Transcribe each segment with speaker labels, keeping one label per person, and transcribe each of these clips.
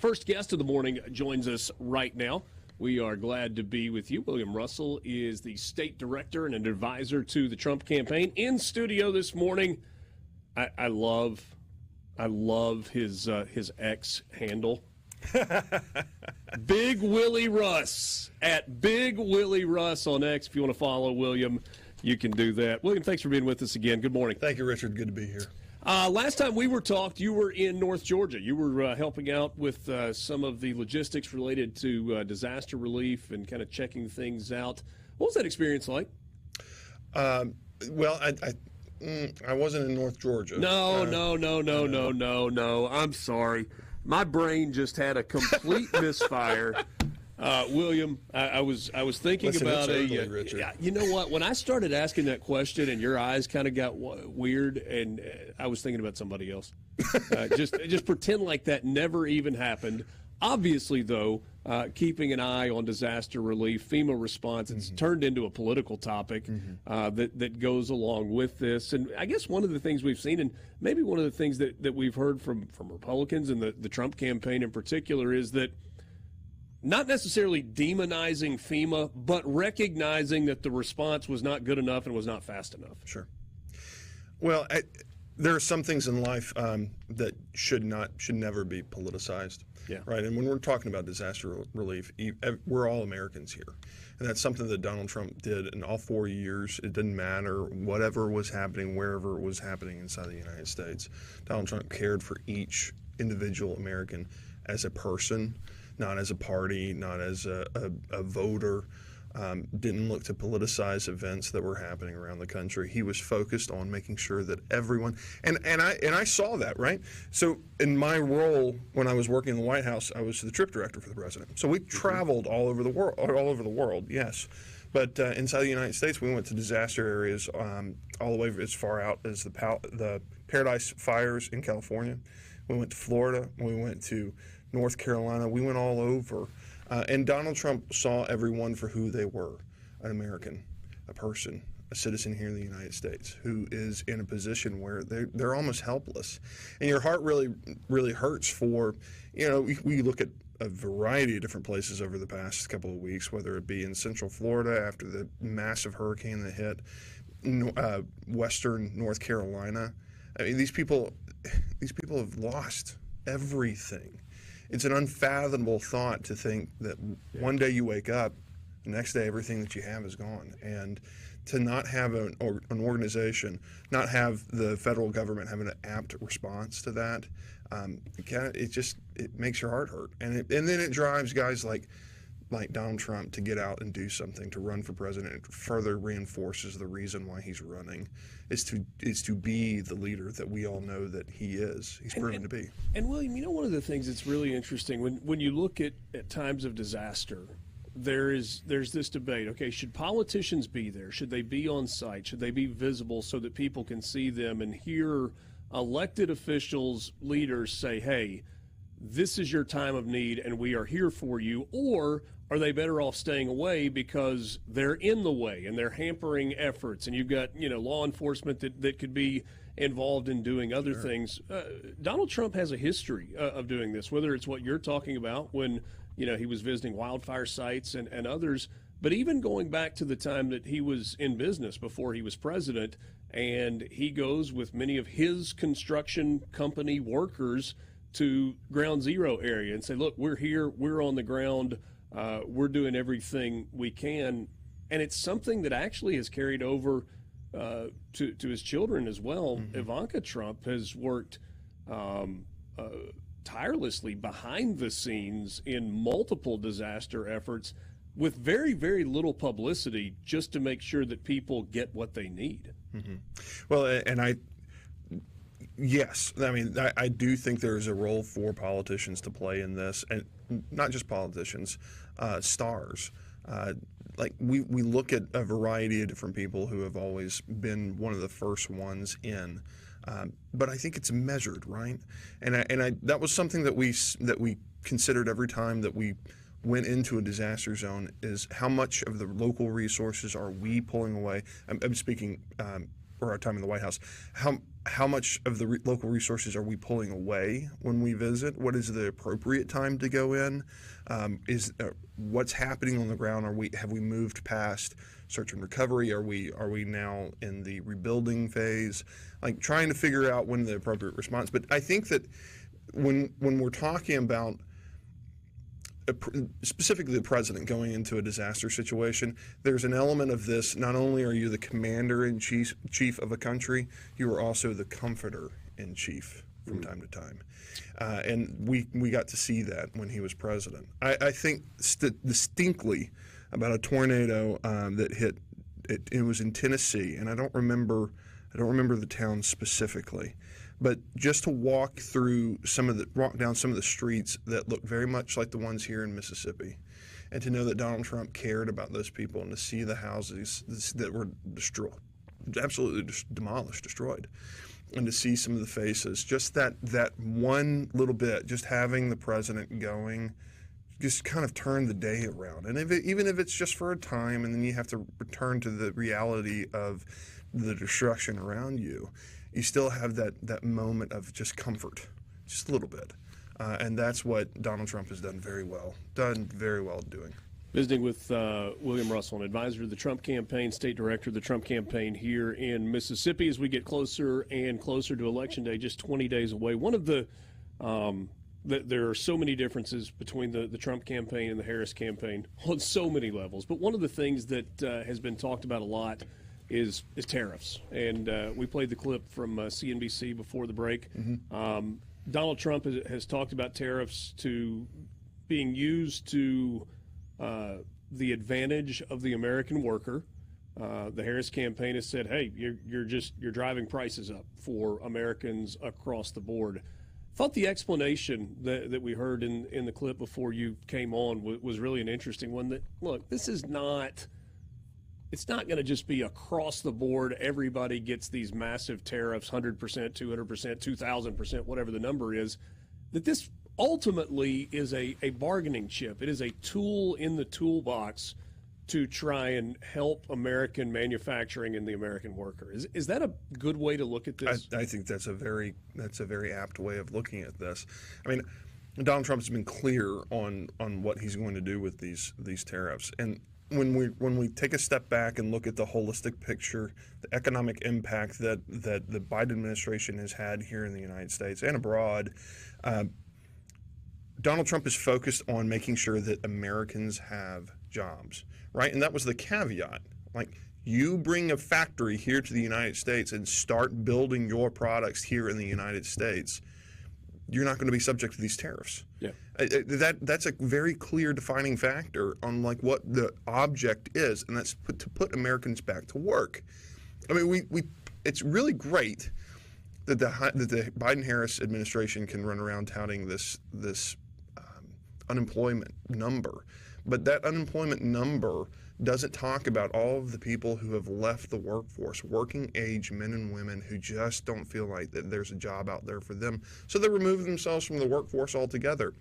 Speaker 1: first guest of the morning joins us right now. We are glad to be with you. William Russell is the state director and an advisor to the Trump campaign. In studio this morning, I love his X handle. Big Willie Russ at Big Willie Russ on X. If you want to follow William, you can do that. William, thanks for being with us again. Good morning.
Speaker 2: Thank you, Richard. Good to be here.
Speaker 1: Last time we were talked, you were in North Georgia. You were helping out with some of the logistics related to disaster relief and kind of checking things out. What was that experience like?
Speaker 2: Well, I wasn't in North Georgia.
Speaker 1: No. I'm sorry. My brain just had a complete misfire. William, I was thinking about you know what? When I started asking that question and your eyes kind of got weird, and I was thinking about somebody else. Just pretend like that never even happened. Obviously, though, keeping an eye on disaster relief, FEMA response, it's turned into a political topic that goes along with this. And I guess one of the things we've seen, and maybe one of the things that we've heard from Republicans and the Trump campaign in particular, is that not necessarily demonizing FEMA, but recognizing that the response was not good enough and was not fast enough.
Speaker 2: Sure. Well, there are some things in life that should never be politicized.
Speaker 1: Yeah.
Speaker 2: Right. And when we're talking about disaster relief, we're all Americans here. And that's something that Donald Trump did in all 4 years. It didn't matter whatever was happening, wherever it was happening inside the United States. Donald Trump cared for each individual American as a person, not as a party, not as a voter. Didn't look to politicize events that were happening around the country. He was focused on making sure that everyone, and I saw that, right? So in my role when I was working in the White House, I was the trip director for the president. So we traveled all over the world, yes. But inside the United States, we went to disaster areas all the way as far out as the Paradise fires in California. We went to Florida. We went to North Carolina. We went all over. And Donald Trump saw everyone for who they were, an American, a person, a citizen here in the United States who is in a position where they're almost helpless. And your heart really, really hurts for, we look at a variety of different places over the past couple of weeks, whether it be in Central Florida after the massive hurricane that hit, Western North Carolina. I mean, these people have lost everything. It's an unfathomable thought to think that one day you wake up, the next day everything that you have is gone. And to not have an organization, not have the federal government have an apt response to that, it makes your heart hurt. And then it drives guys like Donald Trump to get out and do something, to run for president. It further reinforces the reason why he's running is to be the leader that we all know that he is. He's proven to be.
Speaker 1: And William, one of the things that's really interesting when you look at times of disaster, there's this debate. Okay, should politicians be there? Should they be on site? Should they be visible so that people can see them and hear elected officials, leaders say, "Hey, this is your time of need and we are here for you," or are they better off staying away because they're in the way and they're hampering efforts, and you've got law enforcement that could be involved in doing other things? Donald Trump has a history of doing this, whether it's what you're talking about when he was visiting wildfire sites and others, but even going back to the time that he was in business before he was president, and he goes with many of his construction company workers to ground zero area and say, look, we're here, we're on the ground, we're doing everything we can. And it's something that actually has carried over to his children as well. Ivanka Trump has worked tirelessly behind the scenes in multiple disaster efforts with very, very little publicity, just to make sure that people get what they need.
Speaker 2: Well, and yes, I mean, I do think there is a role for politicians to play in this, and not just politicians, stars. Like we look at a variety of different people who have always been one of the first ones in, but I think it's measured, right? And that was something that we considered every time that we went into a disaster zone, is how much of the local resources are we pulling away? I'm speaking our time in the White House, how much of the local resources are we pulling away when we visit? What is the appropriate time to go in? What's happening on the ground? Have we moved past search and recovery? Are we now in the rebuilding phase? Like trying to figure out when the appropriate response. But I think that when we're talking about specifically the president going into a disaster situation, there's an element of this. Not only are you the commander in chief of a country, you are also the comforter in chief from time to time. And we got to see that when he was president. I think distinctly about a tornado that hit. It was in Tennessee, and I don't remember the town specifically. But just to walk down some of the streets that look very much like the ones here in Mississippi, and to know that Donald Trump cared about those people, and to see the houses that were destroyed, absolutely demolished, destroyed, and to see some of the faces, just that one little bit, just having the president going, just kind of turn the day around. And even if it's just for a time, and then you have to return to the reality of the destruction around you, you still have that moment of just comfort, just a little bit. And that's what Donald Trump has done very well doing.
Speaker 1: Visiting with William Russell, an advisor to the Trump campaign, state director of the Trump campaign here in Mississippi, as we get closer and closer to Election Day, just 20 days away. One of the there are so many differences between the Trump campaign and the Harris campaign on so many levels. But one of the things that has been talked about a lot is tariffs. And we played the clip from CNBC before the break. Mm-hmm. Donald Trump has talked about tariffs being used to the advantage of the American worker. The Harris campaign has said, hey, you're driving prices up for Americans across the board. Thought the explanation that we heard in the clip before you came on was really an interesting one. That, look, this is not... It's not going to just be across the board. Everybody gets these massive tariffs, 100%, 200%, 2,000%, whatever the number is. That this ultimately is a bargaining chip. It is a tool in the toolbox to try and help American manufacturing and the American worker. Is that a good way to look at this?
Speaker 2: I think that's a very apt way of looking at this. I mean, Donald Trump has been clear on what he's going to do with these tariffs. And when we take a step back and look at the holistic picture, the economic impact that the Biden administration has had here in the United States and abroad, Donald Trump is focused on making sure that Americans have jobs, right? And that was the caveat. Like, you bring a factory here to the United States and start building your products here in the United States, you're not going to be subject to these tariffs. Yeah, that's a very clear defining factor on like what the object is, and that's to put Americans back to work. I mean, it's really great that the Biden-Harris administration can run around touting this unemployment number, but that unemployment number doesn't talk about all of the people who have left the workforce, working age men and women who just don't feel like that there's a job out there for them. So they remove themselves from the workforce altogether.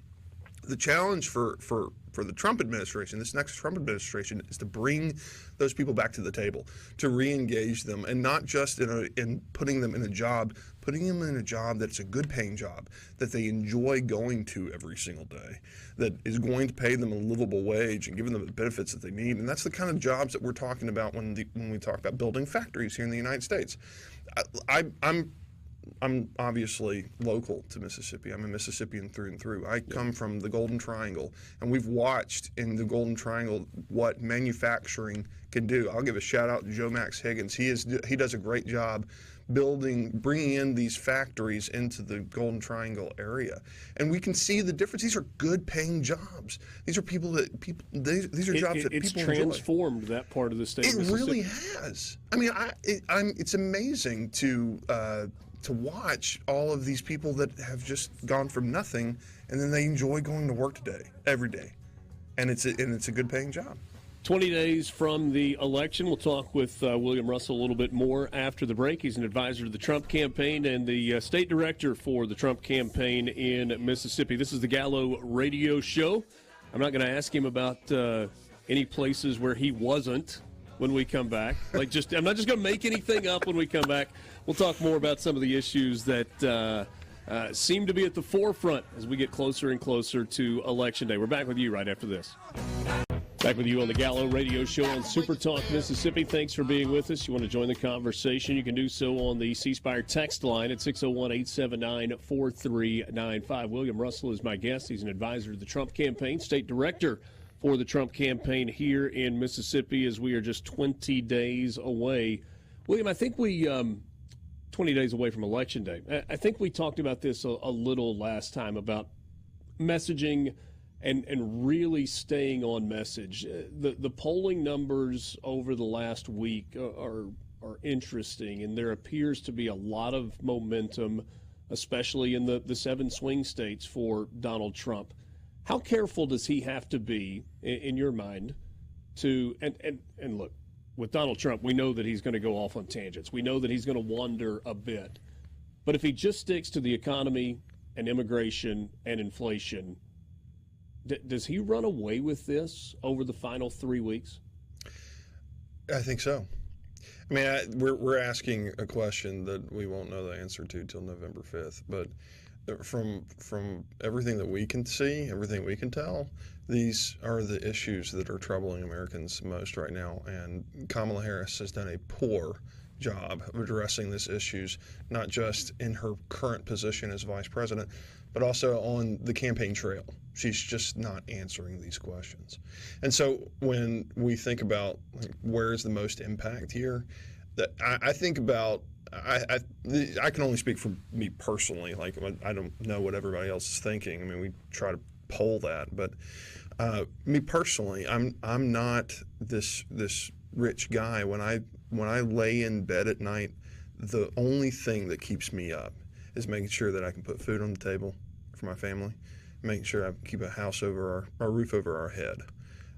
Speaker 2: The challenge for the Trump administration, this next Trump administration, is to bring those people back to the table, to re-engage them, and not just in putting them in a job, putting them in a job that's a good-paying job, that they enjoy going to every single day, that is going to pay them a livable wage and give them the benefits that they need. And that's the kind of jobs that we're talking about when we talk about building factories here in the United States. I'm obviously local to Mississippi. I'm a Mississippian through and through. I come from the Golden Triangle, and we've watched in the Golden Triangle what manufacturing can do. I'll give a shout out to Joe Max Higgins. He does a great job bringing in these factories into the Golden Triangle area, and we can see the difference. These are good-paying jobs. These are these are jobs that people enjoy. It's
Speaker 1: transformed that part of the state.
Speaker 2: It really has. I mean, it's amazing to watch all of these people that have just gone from nothing, and then they enjoy going to work every day, and it's a good paying job.
Speaker 1: 20 days from the election. We'll talk with William Russell a little bit more after the break. He's an advisor to the Trump campaign and the state director for the Trump campaign in Mississippi. This is the Gallo Radio Show. I'm not going to ask him about any places where he wasn't when we come back. I'm not just going to make anything up when we come back. We'll talk more about some of the issues that seem to be at the forefront as we get closer and closer to Election Day. We're back with you right after this. Back with you on the Gallo Radio Show on SuperTalk Mississippi. Thanks for being with us. You want to join the conversation, you can do so on the C Spire text line at 601-879-4395. William Russell is my guest. He's an advisor to the Trump campaign, state director for the Trump campaign here in Mississippi as we are just 20 days away. William, I think 20 days away from Election Day. I think we talked about this a little last time about messaging and really staying on message. The polling numbers over the last week are interesting, and there appears to be a lot of momentum, especially in the 7 swing states for Donald Trump. How careful does he have to be, in your mind, to and look, with Donald Trump, we know that he's going to go off on tangents. We know that he's going to wander a bit. But if he just sticks to the economy and immigration and inflation, does he run away with this over the final 3 weeks?
Speaker 2: I think so. I mean, we're asking a question that we won't know the answer to till November 5th. But from everything that we can see, everything we can tell, these are the issues that are troubling Americans most right now. And Kamala Harris has done a poor job of addressing these issues, not just in her current position as vice president, but also on the campaign trail. She's just not answering these questions. And so when we think about where is the most impact here, that I think about, I can only speak for me personally. Like, I don't know what everybody else is thinking. I mean, we try to poll that, but me personally, I'm not this rich guy. When I lay in bed at night, the only thing that keeps me up is making sure that I can put food on the table for my family, making sure I keep a house over our roof over our head.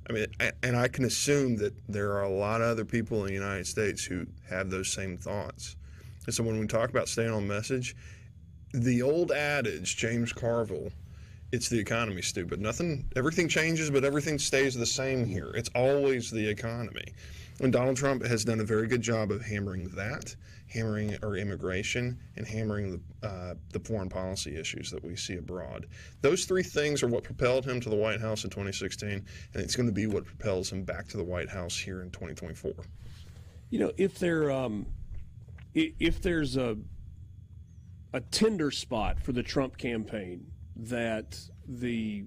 Speaker 2: I mean, and I can assume that there are a lot of other people in the United States who have those same thoughts. And so when we talk about staying on message, the old adage, James Carville, it's the economy, stupid. Everything changes, but everything stays the same here. It's always the economy. And Donald Trump has done a very good job of hammering our immigration, and hammering the foreign policy issues that we see abroad. Those 3 things are what propelled him to the White House in 2016, and it's going to be what propels him back to the White House here in 2024.
Speaker 1: You know, if there's a tender spot for the Trump campaign that the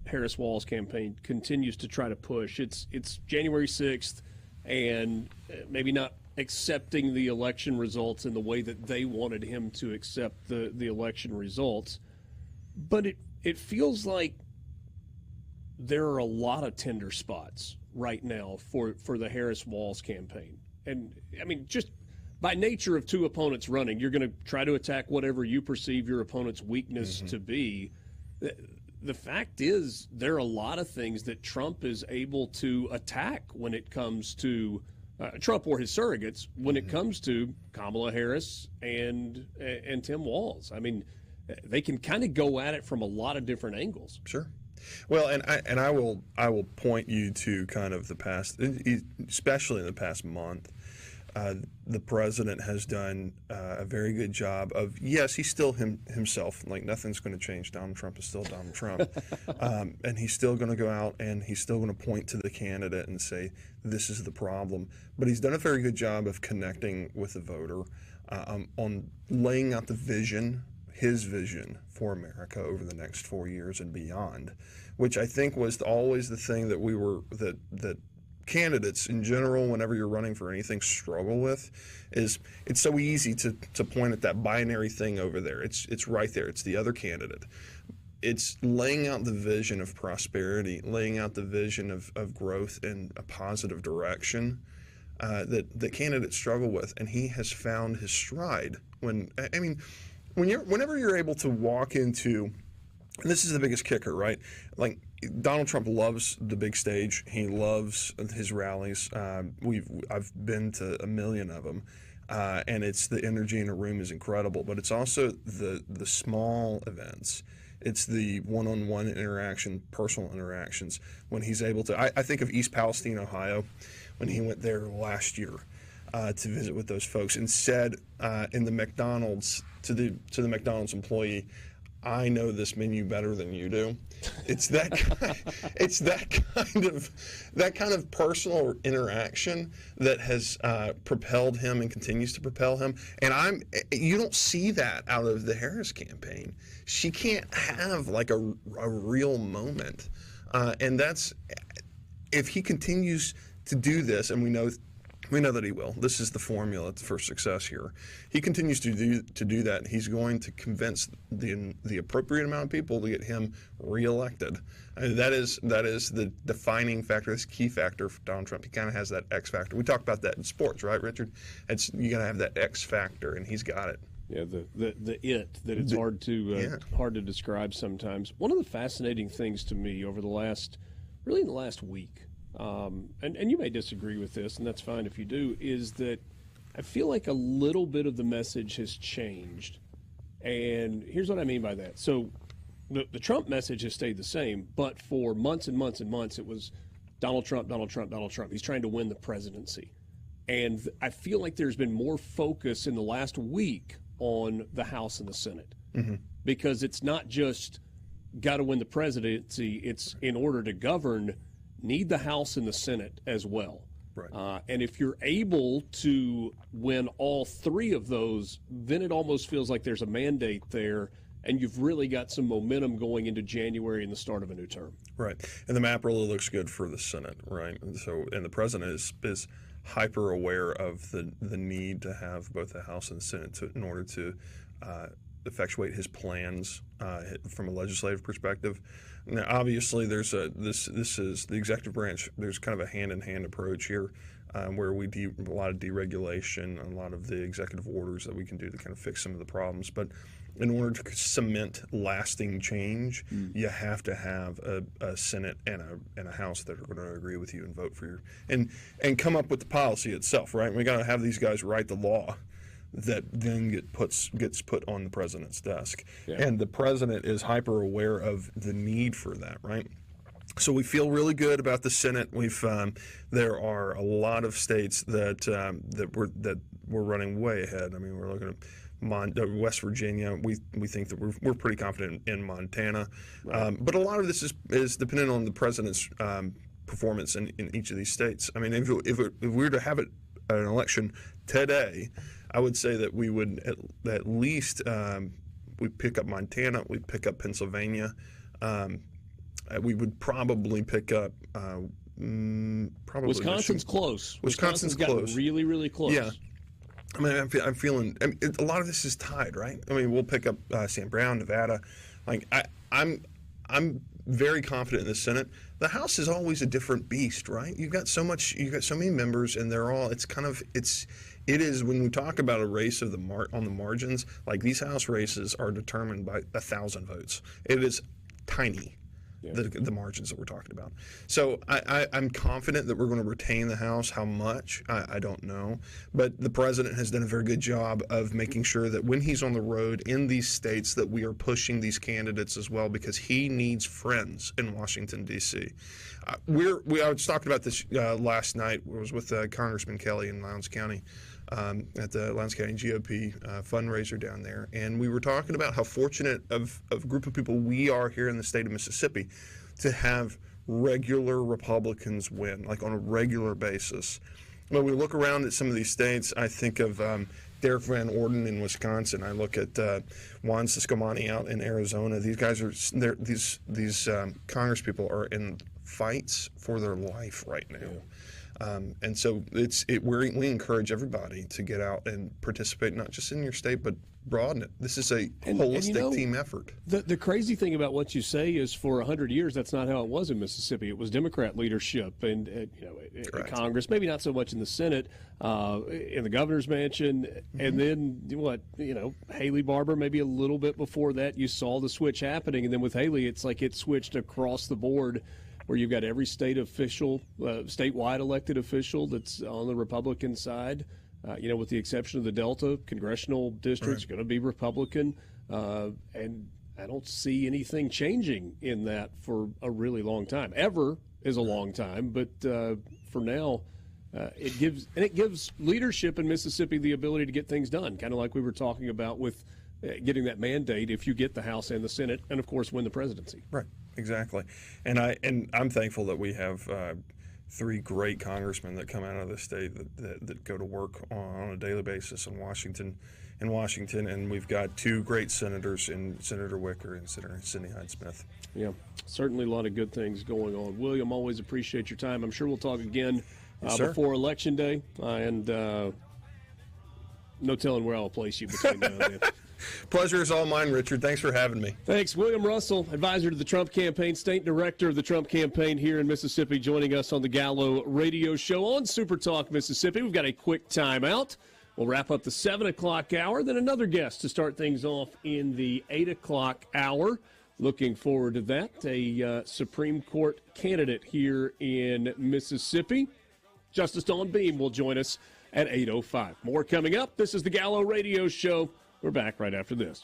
Speaker 1: Harris-Walz campaign continues to try to push, it's January 6th, and maybe not accepting the election results in the way that they wanted him to accept the election results. But it feels like there are a lot of tender spots right now for the Harris-Walz campaign. And, I mean, just by nature of 2 opponents running, you're going to try to attack whatever you perceive your opponent's weakness to be. The fact is, there are a lot of things that Trump is able to attack when it comes to Trump or his surrogates, when it comes to Kamala Harris and Tim Walz. I mean, they can kind of go at it from a lot of different angles.
Speaker 2: Sure. Well, and I will point you to kind of the past, especially in the past month. The president has done a very good job of, yes, he's still himself. Like, nothing's going to change. Donald Trump is still Donald Trump. And he's still going to go out and he's still going to point to the candidate and say, this is the problem. But he's done a very good job of connecting with the voter on laying out the vision, his vision for America over the next 4 years and beyond, which I think was always the thing that that candidates in general, whenever you're running for anything, struggle with. Is it's so easy to point at that binary thing over there. It's right there. It's the other candidate. It's laying out the vision of prosperity, laying out the vision of growth in a positive direction that candidates struggle with, and he has found his stride. Whenever you're able to walk into, and this is the biggest kicker, right? Like, Donald Trump loves the big stage. He loves his rallies. I've been to a million of them, and it's the energy in a room is incredible. But it's also the small events. It's the one-on-one interaction, personal interactions. When he's able to, I think of East Palestine, Ohio, when he went there last year to visit with those folks, and said in the McDonald's to the McDonald's employee, "I know this menu better than you do." It's that it's that kind of personal interaction that has propelled him and continues to propel him. And you don't see that out of the Harris campaign. She can't have like a real moment, and that's if he continues to do this, and we know that he will. This is the formula for success here. He continues to do that. He's going to convince the appropriate amount of people to get him reelected. And that is the defining factor. This key factor for Donald Trump. He kind of has that X factor. We talk about that in sports, right, Richard? You got to have that X factor, and he's got it.
Speaker 1: Yeah, it's hard to describe sometimes. One of the fascinating things to me over the last week. And you may disagree with this, and that's fine if you do, is that I feel like a little bit of the message has changed. And here's what I mean by that. So the Trump message has stayed the same, but for months and months and months, it was Donald Trump, Donald Trump, Donald Trump. He's trying to win the presidency. And I feel like there's been more focus in the last week on the House and the Senate. Mm-hmm. Because it's not just got to win the presidency, it's in order to govern, need the House and the Senate as well.
Speaker 2: Right.
Speaker 1: And if you're able to win all three of those, then it almost feels like there's a mandate there, and you've really got some momentum going into January and the start of a new term.
Speaker 2: Right. And the map really looks good for the Senate, right? And the president is hyper aware of the need to have both the House and the Senate in order to effectuate his plans from a legislative perspective. Now, obviously, this is the executive branch. There's kind of a hand-in-hand approach here, where we do a lot of deregulation, a lot of the executive orders that we can do to kind of fix some of the problems. But in order to cement lasting change, you have to have a Senate and a House that are going to agree with you and vote for you and come up with the policy itself. Right? We got to have these guys write the law that then gets put on the president's desk. Yeah. And the president is hyper aware of the need for that, right? So we feel really good about the Senate. There are a lot of states that we're running way ahead. I mean, we're looking at West Virginia. We think that we're pretty confident in Montana. Right. But a lot of this is dependent on the president's performance in each of these states. I mean, if we were to have an election today, I would say that we would at least we pick up Montana, we pick up Pennsylvania, we would probably pick up
Speaker 1: Wisconsin's close. Wisconsin's close, really, really close.
Speaker 2: Yeah, I mean, I'm feeling. I mean, a lot of this is tied, right? I mean, we'll pick up Sam Brown, Nevada. Like I'm very confident in the Senate. The House is always a different beast, right? You've got so many members, and it is when we talk about a race of on the margins, like these House races are determined by 1,000 votes. It is tiny, the margins that we're talking about. So I'm confident that we're going to retain the House. How much, I don't know. But the president has done a very good job of making sure that when he's on the road in these states that we are pushing these candidates as well, because he needs friends in Washington, D.C. I was talking about this last night. I was with Congressman Kelly in Lowndes County. At the Lowndes County GOP fundraiser down there, and we were talking about how fortunate of a group of people we are here in the state of Mississippi to have regular Republicans win, like on a regular basis. When we look around at some of these states, I think of Derek Van Orden in Wisconsin. I look at Juan Ciscomani out in Arizona. These guys are these congresspeople are in fights for their life right now. Yeah. And so we encourage everybody to get out and participate, not just in your state, but broaden it. This is a holistic team effort.
Speaker 1: The crazy thing about what you say is for 100 years, that's not how it was in Mississippi. It was Democrat leadership and in Congress, maybe not so much in the Senate, in the governor's mansion. Mm-hmm. And then Haley Barbour, maybe a little bit before that, you saw the switch happening. And then with Haley, it's like it switched across the board, where you've got every state official, statewide elected official that's on the Republican side, with the exception of the Delta congressional district's going to be Republican. And I don't see anything changing in that for a really long time. Ever is a long time, but for now, it gives leadership in Mississippi the ability to get things done, kind of like we were talking about with getting that mandate if you get the House and the Senate, and of course win the presidency.
Speaker 2: Right, exactly. And I'm thankful that we have 3 great congressmen that come out of the state that go to work on a daily basis in Washington, and we've got 2 great senators in Senator Wicker and Senator Cindy Hyde-Smith.
Speaker 1: Yeah, certainly a lot of good things going on. William, always appreciate your time. I'm sure we'll talk again before Election Day, and no telling where I'll place you between now and then.
Speaker 2: Pleasure is all mine, Richard. Thanks for having me.
Speaker 1: Thanks. William Russell, advisor to the Trump campaign, state director of the Trump campaign here in Mississippi, joining us on the Gallo Radio Show on SuperTalk Mississippi. We've got a quick timeout. We'll wrap up the 7 o'clock hour, then another guest to start things off in the 8 o'clock hour. Looking forward to that. A Supreme Court candidate here in Mississippi. Justice Dawn Beam will join us at 8:05. More coming up. This is the Gallo Radio Show. We're back right after this.